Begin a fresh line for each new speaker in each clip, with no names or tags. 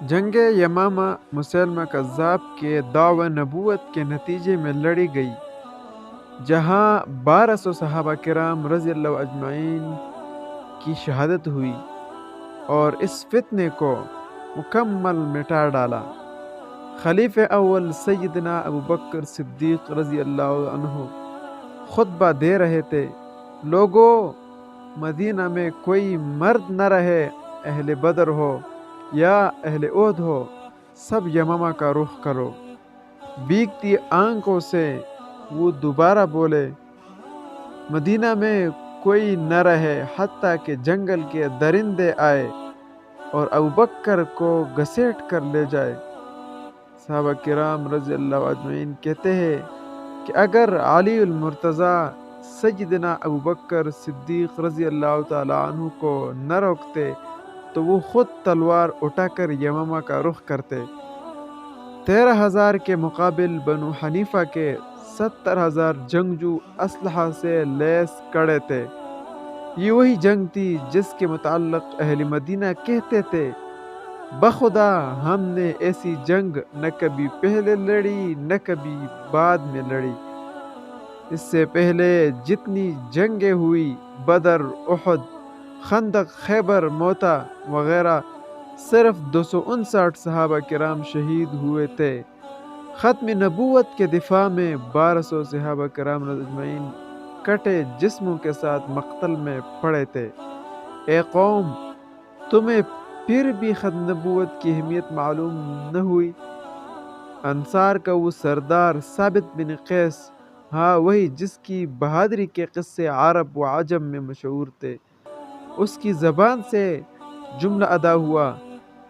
جنگ یمامہ مسلمہ کذاب کے دعوی نبوت کے نتیجے میں لڑی گئی، جہاں 1200 صحابہ کرام رضی اللہ اجمعین کی شہادت ہوئی اور اس فتنے کو مکمل مٹا ڈالا۔ خلیفہ اول سیدنا ابو بکر صدیق رضی اللہ عنہ خطبہ دے رہے تھے، لوگو، مدینہ میں کوئی مرد نہ رہے، اہل بدر ہو یا اہل احد ہو، سب یمامہ کا رخ کرو۔ بھیگتی آنکھوں سے وہ دوبارہ بولے، مدینہ میں کوئی نہ رہے حتیٰ کہ جنگل کے درندے آئے اور ابوبکر کو گھسیٹ کر لے جائے۔ صحابہ کرام رضی اللہ اجمعین کہتے ہیں کہ اگر علی المرتضیٰ سیدنا ابوبکر صدیق رضی اللہ تعالیٰ عنہ کو نہ روکتے تو وہ خود تلوار اٹھا کر یمامہ کا رخ کرتے۔ 13,000 کے مقابل بنو حنیفہ کے 70,000 جنگجو اسلحہ سے لیس کھڑے تھے۔ یہ وہی جنگ تھی جس کے متعلق اہل مدینہ کہتے تھے، بخدا ہم نے ایسی جنگ نہ کبھی پہلے لڑی نہ کبھی بعد میں لڑی۔ اس سے پہلے جتنی جنگیں ہوئی، بدر، احد، خندق، خیبر، موتا وغیرہ، صرف 259 صحابہ کرام شہید ہوئے تھے۔ ختم نبوت کے دفاع میں 1200 صحابہ کرام اجمعین کٹے جسموں کے ساتھ مقتل میں پڑے تھے۔ اے قوم، تمہیں پھر بھی ختم نبوت کی اہمیت معلوم نہ ہوئی؟ انصار کا وہ سردار ثابت بن قیس، ہاں وہی جس کی بہادری کے قصے عرب و عجم میں مشہور تھے، اس کی زبان سے جملہ ادا ہوا،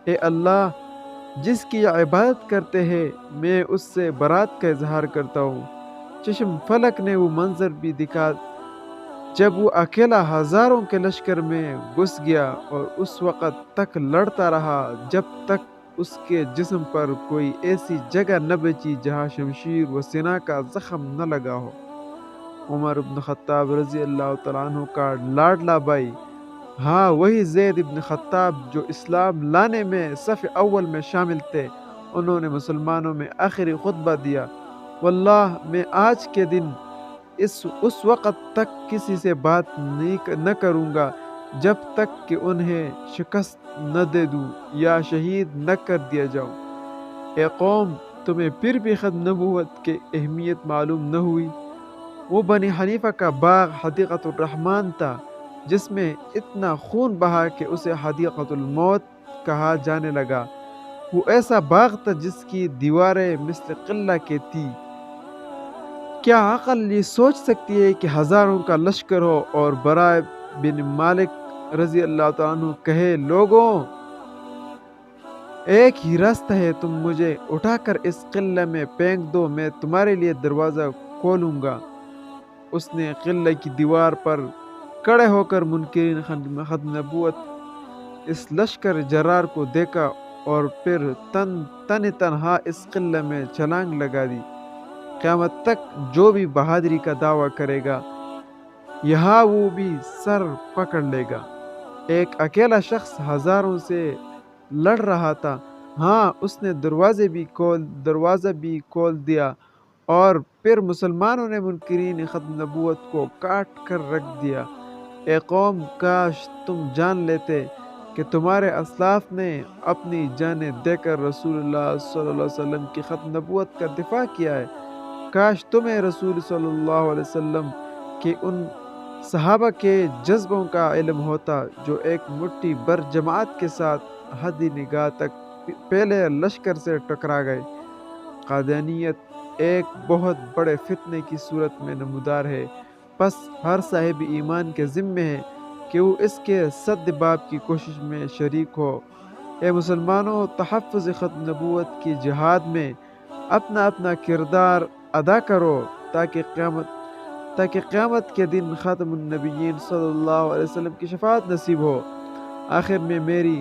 اے اللہ، جس کی عبادت کرتے ہیں میں اس سے برات کا اظہار کرتا ہوں۔ چشم فلک نے وہ منظر بھی دکھا جب وہ اکیلا ہزاروں کے لشکر میں گھس گیا اور اس وقت تک لڑتا رہا جب تک اس کے جسم پر کوئی ایسی جگہ نہ بچی جہاں شمشیر و سینہ کا زخم نہ لگا ہو۔ عمر بن خطاب رضی اللہ تعالیٰ عنہ کا لاڈلا بھائی، ہاں وہی زید بن خطاب جو اسلام لانے میں صف اول میں شامل تھے، انہوں نے مسلمانوں میں آخری خطبہ دیا، واللہ میں آج کے دن اس وقت تک کسی سے بات نہ کروں گا جب تک کہ انہیں شکست نہ دے دوں یا شہید نہ کر دیا جاؤں۔ اے قوم، تمہیں پھر بھی ختم نبوت کی اہمیت معلوم نہ ہوئی؟ وہ بنی حنیفہ کا باغ حدیقۃ الرحمن تھا جس میں اتنا خون بہا کہ اسے حدیقۃ الموت کہا جانے لگا۔ وہ ایسا باغ تھا جس کی دیواریں مثل قلعہ کی تھی۔ کیا عقل یہ سوچ سکتی ہے کہ ہزاروں کا لشکر ہو اور برائے بن مالک رضی اللہ تعالیٰ عنہ کہے، لوگوں، ایک ہی راستہ ہے، تم مجھے اٹھا کر اس قلعہ میں پھینک دو، میں تمہارے لیے دروازہ کھولوں گا۔ اس نے قلعہ کی دیوار پر کھڑے ہو کر منکرین ختم نبوت اس لشکر جرار کو دیکھا اور پھر تنہا اس قلعہ میں چھلانگ لگا دی۔ قیامت تک جو بھی بہادری کا دعویٰ کرے گا، یہاں وہ بھی سر پکڑ لے گا۔ ایک اکیلا شخص ہزاروں سے لڑ رہا تھا، ہاں اس نے دروازہ بھی کھول دیا اور پھر مسلمانوں نے منکرین ختم نبوت کو کاٹ کر رکھ دیا۔ اے قوم، کاش تم جان لیتے کہ تمہارے اسلاف نے اپنی جانیں دے کر رسول اللہ صلی اللہ علیہ وسلم کی ختم نبوت کا دفاع کیا ہے۔ کاش تمہیں رسول صلی اللہ علیہ وسلم کے ان صحابہ کے جذبوں کا علم ہوتا جو ایک مٹھی بر جماعت کے ساتھ حدی نگاہ تک پہلے لشکر سے ٹکرا گئے۔ قادیانیت ایک بہت بڑے فتنے کی صورت میں نمودار ہے، پس ہر صاحب ایمان کے ذمہ ہے کہ وہ اس کے سد باب کی کوشش میں شریک ہو۔ اے مسلمانوں، تحفظ ختم نبوت کی جہاد میں اپنا اپنا کردار ادا کرو تاکہ قیامت کے دن خاتم النبیین صلی اللہ علیہ وسلم کی شفاعت نصیب ہو۔ آخر میں میری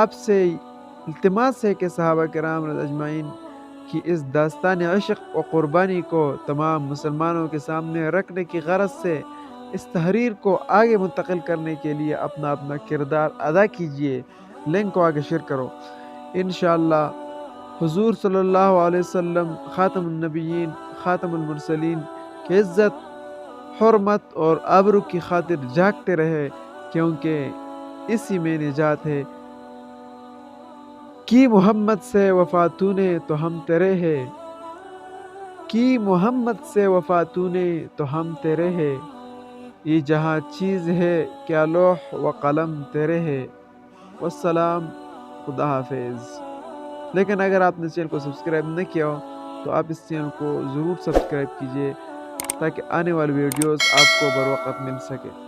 آپ سے التماس ہے کہ صحابہ کرام اجمعین کی اس داستان عشق و قربانی کو تمام مسلمانوں کے سامنے رکھنے کی غرض سے اس تحریر کو آگے منتقل کرنے کے لیے اپنا کردار ادا کیجیے۔ لنک کو آگے شیئر کرو۔ انشاءاللہ حضور صلی اللہ علیہ وسلم خاتم النبیین خاتم المرسلین کی عزت، حرمت اور آبرو کی خاطر جاگتے رہے، کیونکہ اسی میں نجات ہے۔ کی محمد سے وفا تو نے تو ہم تیرے ہے، کی محمد سے وفا تو نے تو ہم تیرے ہے، یہ جہاں چیز ہے کیا لوح و قلم تیرے ہے۔ والسلام، خدا حافظ۔ لیکن اگر آپ نے چینل کو سبسکرائب نہ کیا ہو تو آپ اس چینل کو ضرور سبسکرائب کیجئے تاکہ آنے والی ویڈیوز آپ کو بر وقت مل سکے۔